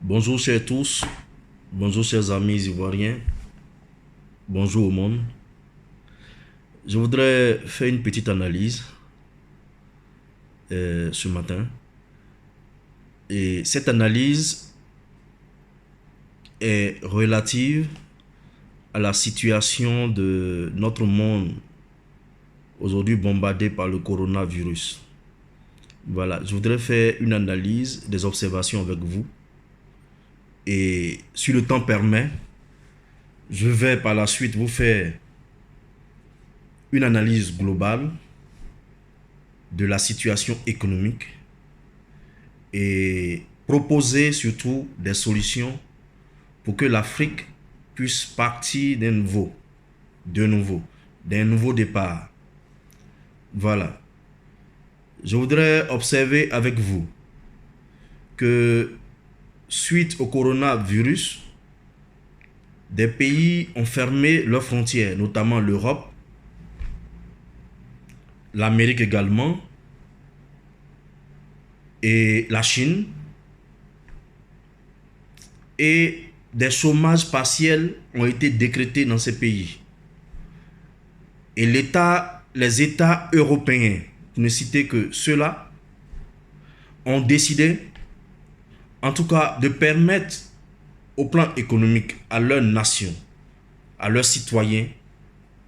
Bonjour chers tous, bonjour chers amis ivoiriens, bonjour au monde. Je voudrais faire une petite analyse ce matin. Et cette analyse est relative à la situation de notre monde aujourd'hui bombardé par le coronavirus. Voilà, je voudrais faire une analyse, des observations avec vous. Et si le temps permet, je vais par la suite vous faire une analyse globale de la situation économique et proposer surtout des solutions pour que l'Afrique puisse partir d'un nouveau départ. Voilà. Je voudrais observer avec vous que suite au coronavirus, des pays ont fermé leurs frontières, notamment l'Europe, l'Amérique également, et la Chine, et des chômages partiels ont été décrétés dans ces pays. Et les États européens, pour ne citer que ceux-là, ont décidé, en tout cas, de permettre au plan économique à leurs nations, à leurs citoyens,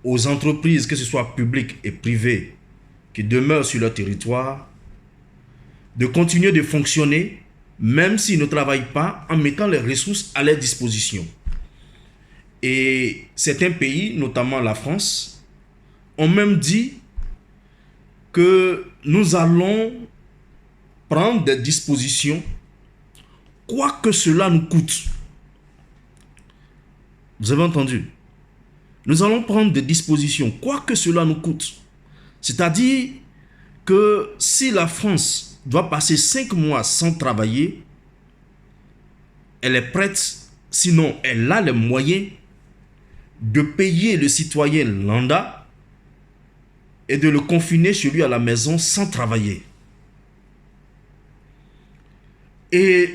aux entreprises, que ce soit publiques et privées, qui demeurent sur leur territoire, de continuer de fonctionner, même s'ils ne travaillent pas, en mettant les ressources à leur disposition. Et certains pays, notamment la France, ont même dit que nous allons prendre des dispositions, quoi que cela nous coûte. Vous avez entendu? Nous allons prendre des dispositions, quoi que cela nous coûte. C'est-à-dire que si la France doit passer 5 mois sans travailler, elle est prête, sinon elle a les moyens de payer le citoyen lambda et de le confiner chez lui à la maison sans travailler. Et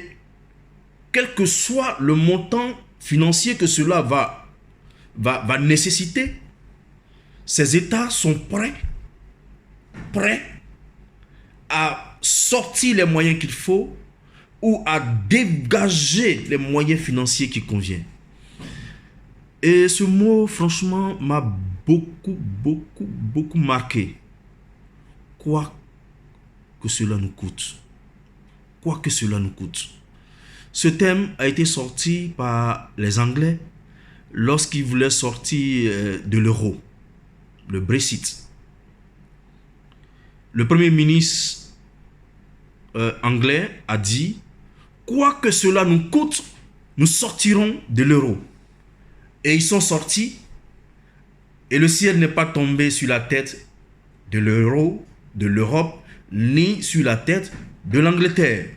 quel que soit le montant financier que cela va nécessiter, ces États sont prêts à sortir les moyens qu'il faut ou à dégager les moyens financiers qui conviennent. Et ce mot, franchement, m'a beaucoup marqué. Quoi que cela nous coûte. Quoi que cela nous coûte. Ce thème a été sorti par les Anglais lorsqu'ils voulaient sortir de l'euro, le Brexit. Le Premier ministre anglais a dit « Quoi que cela nous coûte, nous sortirons de l'euro ». Et ils sont sortis et le ciel n'est pas tombé sur la tête de l'euro, de l'Europe, ni sur la tête de l'Angleterre.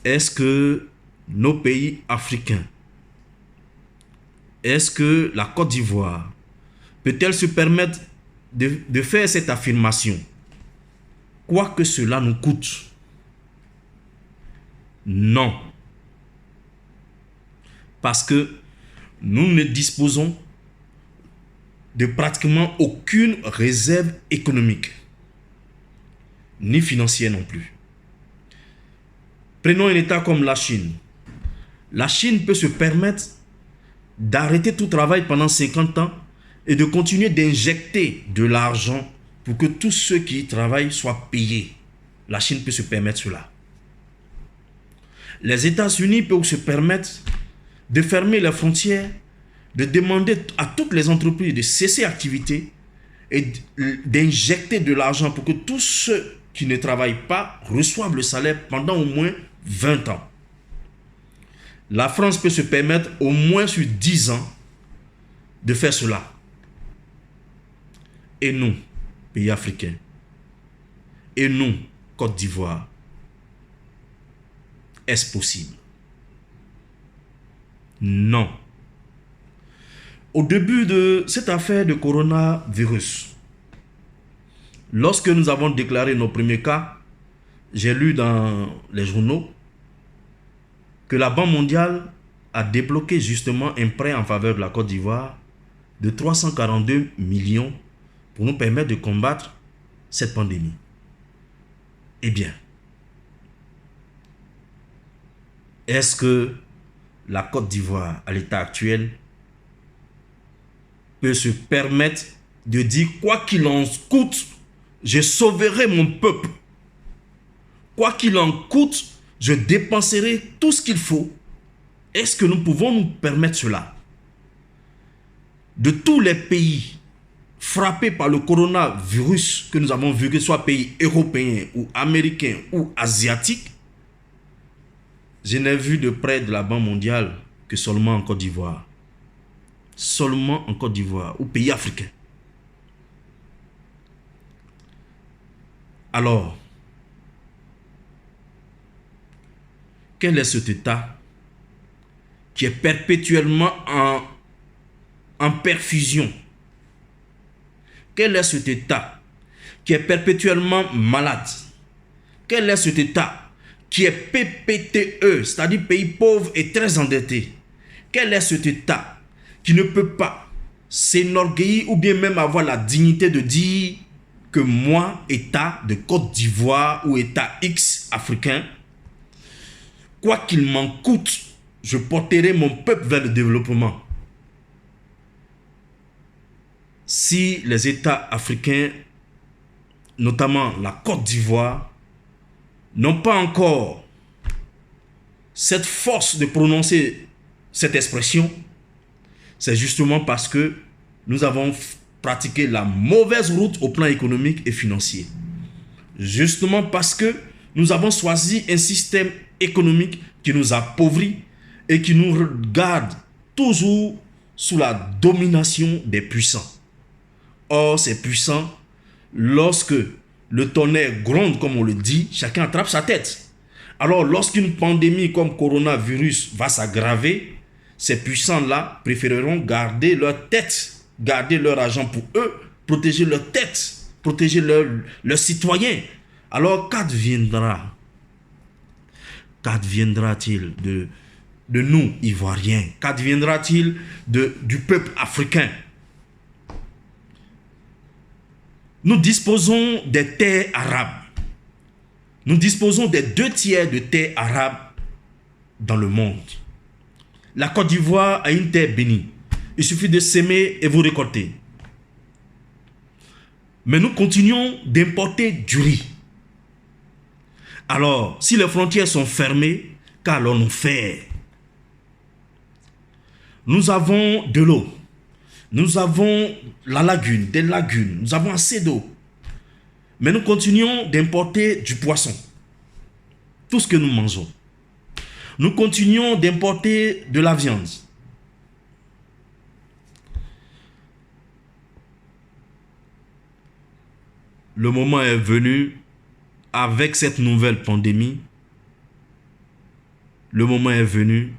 Est-ce que nos pays africains, est-ce que la Côte d'Ivoire peut-elle se permettre de faire cette affirmation? Quoi que cela nous coûte. Non. Parce que nous ne disposons de pratiquement aucune réserve économique, ni financière non plus. Prenons un État comme la Chine. La Chine peut se permettre d'arrêter tout travail pendant 50 ans et de continuer d'injecter de l'argent pour que tous ceux qui y travaillent soient payés. La Chine peut se permettre cela. Les États-Unis peuvent se permettre de fermer les frontières, de demander à toutes les entreprises de cesser activité et d'injecter de l'argent pour que tous ceux qui ne travaillent pas reçoivent le salaire pendant au moins 20 ans. La France peut se permettre au moins sur 10 ans de faire cela. Et nous, pays africains, et nous, Côte d'Ivoire, est-ce possible? Non. Au début de cette affaire de coronavirus, lorsque nous avons déclaré nos premiers cas, j'ai lu dans les journaux que la Banque mondiale a débloqué justement un prêt en faveur de la Côte d'Ivoire de 342 millions pour nous permettre de combattre cette pandémie. Eh bien, est-ce que la Côte d'Ivoire, à l'état actuel, peut se permettre de dire quoi qu'il en coûte, je sauverai mon peuple. Quoi qu'il en coûte, je dépenserai tout ce qu'il faut. Est-ce que nous pouvons nous permettre cela? De tous les pays frappés par le coronavirus que nous avons vu, que ce soit pays européens ou américains ou asiatiques, je n'ai vu de près de la Banque mondiale que seulement en Côte d'Ivoire. Seulement en Côte d'Ivoire ou pays africains. Alors, quel est cet État qui est perpétuellement en perfusion? Quel est cet État qui est perpétuellement malade? Quel est cet État qui est PPTE, c'est-à-dire pays pauvre et très endetté? Quel est cet État qui ne peut pas s'enorgueillir ou bien même avoir la dignité de dire que moi, État de Côte d'Ivoire ou État X africain, quoi qu'il m'en coûte, je porterai mon peuple vers le développement? Si les États africains, notamment la Côte d'Ivoire, n'ont pas encore cette force de prononcer cette expression, c'est justement parce que nous avons pratiqué la mauvaise route au plan économique et financier. Justement parce que nous avons choisi un système économique qui nous appauvrit et qui nous garde toujours sous la domination des puissants. Or, ces puissants, lorsque le tonnerre gronde, comme on le dit, chacun attrape sa tête. Alors, lorsqu'une pandémie comme coronavirus va s'aggraver, ces puissants-là préféreront garder leur tête, garder leur argent pour eux, protéger leur tête, protéger leurs citoyens. Alors, qu'adviendra? Qu'adviendra-t-il de nous, Ivoiriens? Qu'adviendra-t-il du peuple africain? Nous disposons des terres arabes. Nous disposons des 2/3 de terres arabes dans le monde. La Côte d'Ivoire a une terre bénie. Il suffit de s'aimer et vous récolter. Mais nous continuons d'importer du riz. Alors, si les frontières sont fermées, qu'allons-nous faire? Nous avons de l'eau. Nous avons la lagune, des lagunes. Nous avons assez d'eau. Mais nous continuons d'importer du poisson. Tout ce que nous mangeons. Nous continuons d'importer de la viande. Le moment est venu, avec cette nouvelle pandémie, le moment est venu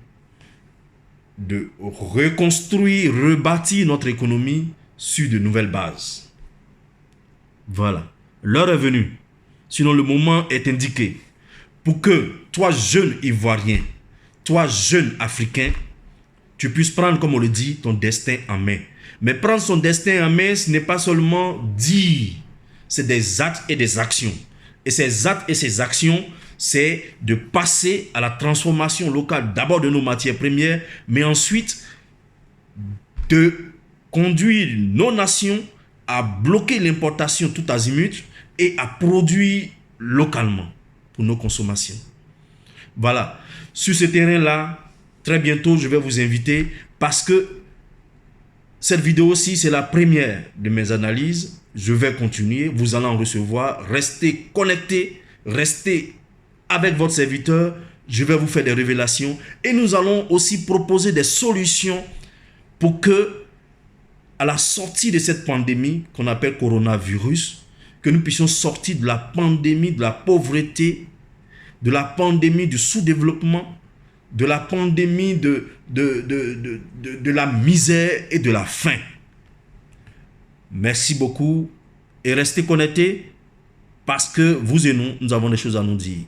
de reconstruire, rebâtir notre économie sur de nouvelles bases. Voilà. L'heure est venue. Sinon, le moment est indiqué pour que toi, jeune Ivoirien, toi, jeune Africain, tu puisses prendre, comme on le dit, ton destin en main. Mais prendre son destin en main, ce n'est pas seulement dire, c'est des actes et des actions. Et ces actes et ces actions, c'est de passer à la transformation locale, d'abord de nos matières premières, mais ensuite de conduire nos nations à bloquer l'importation tout azimut et à produire localement pour nos consommations. Voilà. Sur ce terrain-là, très bientôt, je vais vous inviter parce que cette vidéo-ci, c'est la première de mes analyses. Je vais continuer. Vous allez en recevoir. Restez connectés. Restez avec votre serviteur. Je vais vous faire des révélations. Et nous allons aussi proposer des solutions pour que, à la sortie de cette pandémie qu'on appelle coronavirus, que nous puissions sortir de la pandémie de la pauvreté, de la pandémie du sous-développement, de la pandémie de la misère et de la faim. Merci beaucoup et restez connectés parce que vous et nous avons des choses à nous dire.